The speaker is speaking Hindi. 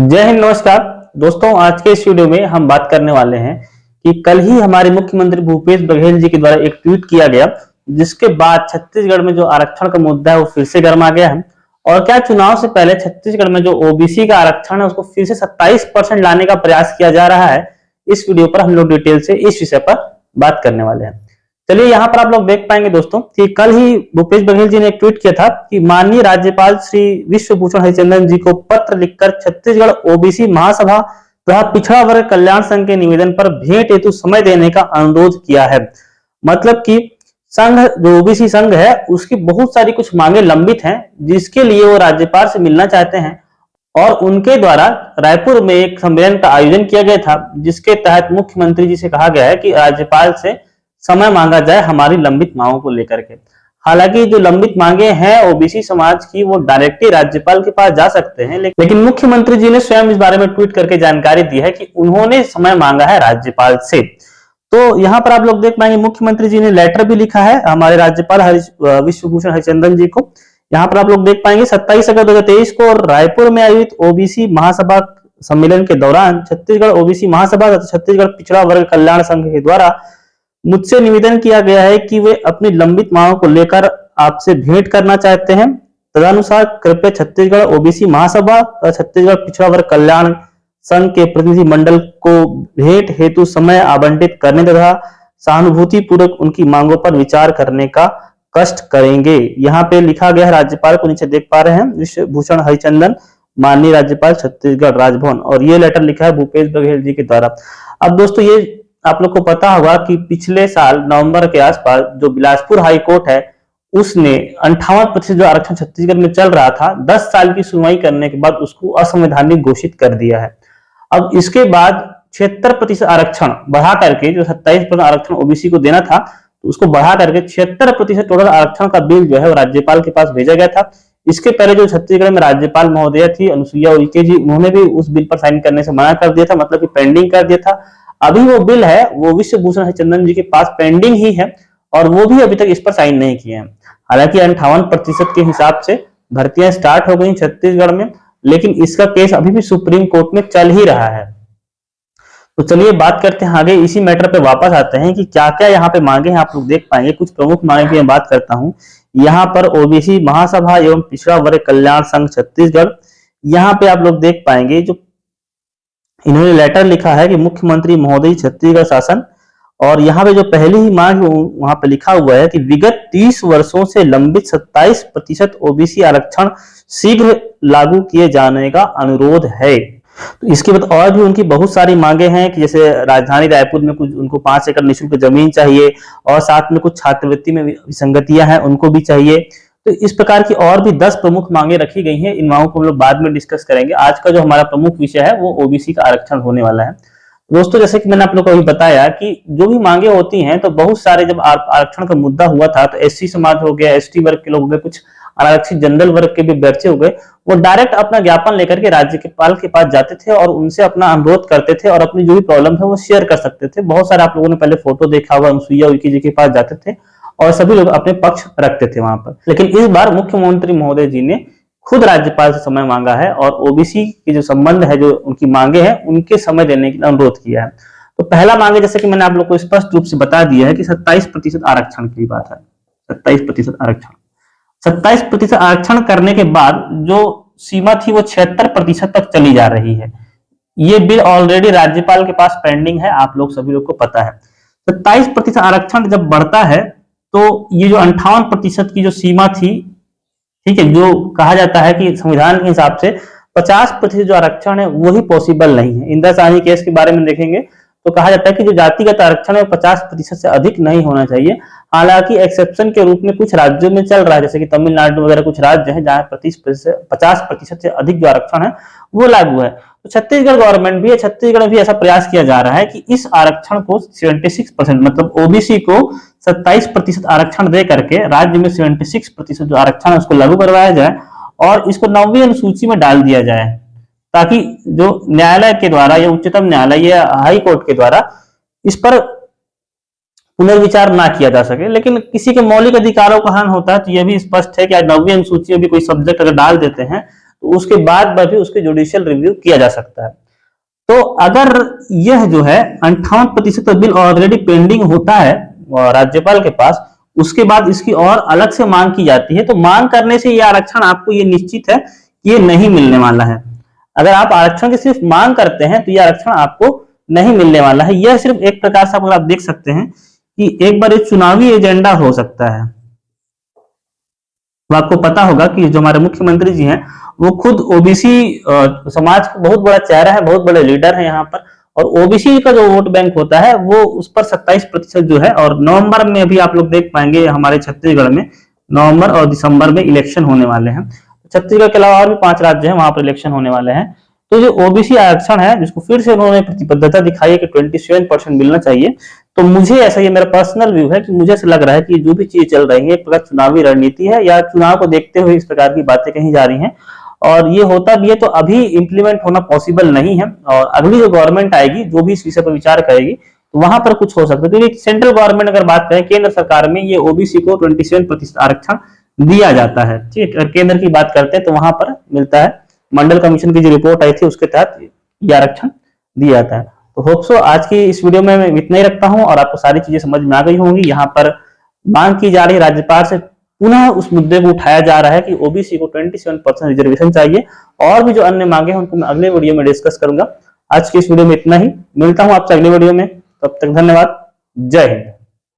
जय हिंद, नमस्कार दोस्तों। आज के इस वीडियो में हम बात करने वाले हैं कि कल ही हमारे मुख्यमंत्री भूपेश बघेल जी के द्वारा एक ट्वीट किया गया, जिसके बाद छत्तीसगढ़ में जो आरक्षण का मुद्दा है वो फिर से गर्मा गया है। और क्या चुनाव से पहले छत्तीसगढ़ में जो ओबीसी का आरक्षण है उसको फिर से 27% लाने का प्रयास किया जा रहा है। इस वीडियो पर हम लोग डिटेल से इस विषय पर बात करने वाले हैं। चलिए, यहाँ पर आप लोग देख पाएंगे दोस्तों कि कल ही भूपेश बघेल जी ने एक ट्वीट किया था कि माननीय राज्यपाल श्री विश्वभूषण हरिचंदन जी को पत्र लिखकर छत्तीसगढ़ ओबीसी महासभा तथा पिछड़ा वर्ग कल्याण संघ के निवेदन पर भेंट हेतु समय देने का अनुरोध किया है। मतलब कि संघ, जो ओबीसी संघ है, उसकी बहुत सारी कुछ मांगे लंबित हैं, जिसके लिए वो राज्यपाल से मिलना चाहते हैं। और उनके द्वारा रायपुर में एक सम्मेलन का आयोजन किया गया था, जिसके तहत मुख्यमंत्री जी से कहा गया है कि राज्यपाल से समय मांगा जाए हमारी लंबित मांगों को लेकर के। हालांकि जो लंबित मांगे हैं ओबीसी समाज की, वो डायरेक्टली राज्यपाल के पास जा सकते हैं, लेकिन मुख्यमंत्री जी ने स्वयं इस बारे में ट्वीट करके जानकारी दी है कि उन्होंने समय मांगा है राज्यपाल से। तो यहाँ पर आप लोग देख पाएंगे मुख्यमंत्री जी ने लेटर भी लिखा है हमारे राज्यपाल विश्वभूषण हरिचंदन जी को। यहाँ पर आप लोग देख पाएंगे 27 अगस्त 2023 को रायपुर में आयोजित ओबीसी महासभा सम्मेलन के दौरान छत्तीसगढ़ ओबीसी महासभा तथा छत्तीसगढ़ पिछड़ा वर्ग कल्याण संघ के द्वारा मुझसे निवेदन किया गया है कि वे अपनी लंबित मांगों को लेकर आपसे भेंट करना चाहते हैं। तदनुसार कृपया छत्तीसगढ़ ओबीसी महासभा और छत्तीसगढ़ पिछड़ा वर्ग कल्याण संघ के प्रतिनिधि मंडल को भेंट हेतु समय आवंटित करने तथा सहानुभूति पूर्वक उनकी मांगों पर विचार करने का कष्ट करेंगे। यहाँ पे लिखा गया है राज्यपाल को, नीचे देख पा रहे हैं, विश्वभूषण हरिचंदन माननीय राज्यपाल छत्तीसगढ़ राजभवन। और ये लेटर लिखा है भूपेश बघेल जी के द्वारा। अब दोस्तों, ये आप लोग को पता होगा कि पिछले साल नवंबर के आसपास जो बिलासपुर हाई कोर्ट है, उसने 58% जो आरक्षण छत्तीसगढ़ में चल रहा था, 10 साल की सुनवाई करने के बाद उसको असंवैधानिक घोषित कर दिया है। अब इसके बाद 76% आरक्षण बढ़ा करके, जो 27% आरक्षण ओबीसी को देना था, तो उसको बढ़ा करके 76% टोटल आरक्षण का बिल जो है वो राज्यपाल के पास भेजा गया था। इसके पहले जो छत्तीसगढ़ में राज्यपाल महोदया थी अनुसुईया उइके जी, उन्होंने भी उस बिल पर साइन करने से मना कर दिया था, मतलब कि पेंडिंग कर दिया था। अभी वो बिल है वो विश्वभूषण हरिचंदन जी के पास पेंडिंग ही है और वो भी अभी तक इस पर साइन नहीं किए हैं। हालांकि 58% के हिसाब से भर्तियां स्टार्ट हो गई छत्तीसगढ़ में, लेकिन इसका केस अभी भी सुप्रीम कोर्ट में चल ही रहा है। तो चलिए बात करते हैं आगे, इसी मैटर पे वापस आते हैं कि क्या क्या यहाँ पे मांगे हैं। आप लोग देख पाएंगे कुछ प्रमुख मांगे की मैं बात करता हूँ। यहाँ पर ओबीसी महासभा एवं पिछड़ा वर्ग कल्याण संघ छत्तीसगढ़, यहाँ पे आप लोग देख पाएंगे जो इन्होंने लेटर लिखा है कि मुख्यमंत्री महोदय छत्तीसगढ़ शासन, और यहाँ पे जो पहली ही मांग वहां पे लिखा हुआ है कि विगत 30 वर्षों से लंबित 27% ओबीसी आरक्षण शीघ्र लागू किए जाने का अनुरोध है। तो इसके बाद और भी उनकी बहुत सारी मांगे हैं कि जैसे राजधानी रायपुर में कुछ उनको 5 एकड़ निःशुल्क जमीन चाहिए और साथ में कुछ छात्रवृत्ति में विसंगतियां हैं, उनको भी चाहिए। तो इस प्रकार की और भी 10 प्रमुख मांगे रखी गई हैं। इन मांगों को हम लोग बाद में डिस्कस करेंगे। आज का जो हमारा प्रमुख विषय है वो ओबीसी का आरक्षण होने वाला है। दोस्तों, जैसे कि मैंने आप लोगों को अभी बताया कि जो भी मांगे होती हैं, तो बहुत सारे जब आरक्षण का मुद्दा हुआ था तो एससी समाज हो गया, एसटी वर्ग के लोग हो गए, कुछ अनारक्षित जनरल वर्ग के भी बच्चे हो गए, वो डायरेक्ट अपना ज्ञापन लेकर के राज्यपाल के पास जाते थे और उनसे अपना अनुरोध करते थे और अपनी जो भी प्रॉब्लम है वो शेयर कर सकते थे। बहुत सारे आप लोगों ने पहले फोटो देखा हुआ, अनुसुईया उइके जी के पास जाते थे और सभी लोग अपने पक्ष रखते थे वहां पर। लेकिन इस बार मुख्यमंत्री महोदय जी ने खुद राज्यपाल से समय मांगा है और ओबीसी के जो संबंध है, जो उनकी मांगे हैं, उनके समय देने का अनुरोध किया है। तो पहला मांगे, जैसे कि मैंने आप लोग को स्पष्ट रूप से बता दिया है कि 27% आरक्षण की बात है। 27% आरक्षण, 27% आरक्षण करने के बाद जो सीमा थी वो 76% तक चली जा रही है। ये बिल ऑलरेडी राज्यपाल के पास पेंडिंग है, आप लोग सभी लोग को पता है। 27% आरक्षण जब बढ़ता है तो ये जो 58% की जो सीमा थी, ठीक है, जो कहा जाता है कि संविधान के हिसाब से 50% जो आरक्षण है वही पॉसिबल नहीं है। इंदिरा साहनी केस के बारे में देखेंगे तो कहा जाता है कि जो जातिगत आरक्षण है 50% से अधिक नहीं होना चाहिए। हालांकि एक्सेप्शन के रूप में कुछ राज्यों में चल रहा है, जैसे कि तमिलनाडु वगैरह कुछ राज्य हैं जहां 50% से अधिक जो आरक्षण है वो लागू है। तो छत्तीसगढ़ गवर्नमेंट भी है, छत्तीसगढ़ भी ऐसा प्रयास किया जा रहा है कि इस आरक्षण को 76%, मतलब ओबीसी को 27% आरक्षण दे करके राज्य में 76% जो आरक्षण है उसको लागू करवाया जाए और इसको 9वीं अनुसूची में डाल दिया जाए, ताकि जो न्यायालय के द्वारा या उच्चतम न्यायालय या हाई कोर्ट के द्वारा इस पर पुनर्विचार ना किया जा सके। लेकिन किसी के मौलिक अधिकारों का हनन होता है तो यह भी स्पष्ट है कि आज 9वीं अनुसूची में भी कोई सब्जेक्ट अगर डाल देते हैं तो उसके बाद भी उसके जुडिशियल रिव्यू किया जा सकता है। तो अगर यह जो है 58% बिल ऑलरेडी पेंडिंग होता है राज्यपाल के पास, उसके बाद इसकी और अलग से मांग की जाती है, तो मांग करने से यह आरक्षण आपको ये निश्चित है कि ये नहीं मिलने वाला है। अगर आप आरक्षण की सिर्फ मांग करते हैं तो यह आरक्षण आपको नहीं मिलने वाला है। यह सिर्फ एक प्रकार से आप देख सकते हैं कि एक बार एक चुनावी एजेंडा हो सकता है। तो आपको पता होगा कि जो हमारे मुख्यमंत्री जी हैं वो खुद ओबीसी समाज का बहुत बड़ा चेहरा है, बहुत बड़े लीडर है यहाँ पर, और ओबीसी का जो वोट बैंक होता है वो उस पर 27% जो है, और नवंबर में भी आप लोग देख पाएंगे हमारे छत्तीसगढ़ में नवंबर और दिसंबर में इलेक्शन होने वाले हैं। छत्तीसगढ़ के अलावा और भी 5 राज्य हैं वहां पर इलेक्शन होने वाले हैं। तो जो ओबीसी आरक्षण है जिसको फिर से उन्होंने प्रतिबद्धता दिखाई है कि 27% मिलना चाहिए, तो मुझे ऐसा, ये मेरा पर्सनल व्यू है कि मुझे ऐसा लग रहा है कि जो भी चीज चल रही है एक प्रकार चुनावी रणनीति है, या चुनाव को देखते हुए इस प्रकार की बातें कही जा रही हैं। और ये होता भी है तो अभी इंप्लीमेंट होना पॉसिबल नहीं है, और अगली जो गवर्नमेंट आएगी जो भी इस विषय पर विचार करेगी तो वहां पर कुछ हो सकता है। क्योंकि सेंट्रल गवर्नमेंट अगर बात करें, केंद्र सरकार में ये ओबीसी को 27% आरक्षण दिया जाता है। ठीक है, केंद्र की बात करते हैं तो वहां पर मिलता है, मंडल कमीशन की जो रिपोर्ट आई थी उसके तहत ये आरक्षण दिया जाता है। तो होप सो आज की इस वीडियो में मैं इतना ही रखता हूं और आपको सारी चीजें समझ में आ गई होंगी। यहाँ पर मांग की जा रही है राज्यपाल से, पुनः उस मुद्दे को उठाया जा रहा है कि ओबीसी को 27% रिजर्वेशन चाहिए, और भी जो अन्य मांगे हैं उनको मैं अगले वीडियो में डिस्कस करूंगा। आज की इस वीडियो में इतना ही, मिलता हूं आपसे अगले वीडियो में, तब तक धन्यवाद, जय हिंद।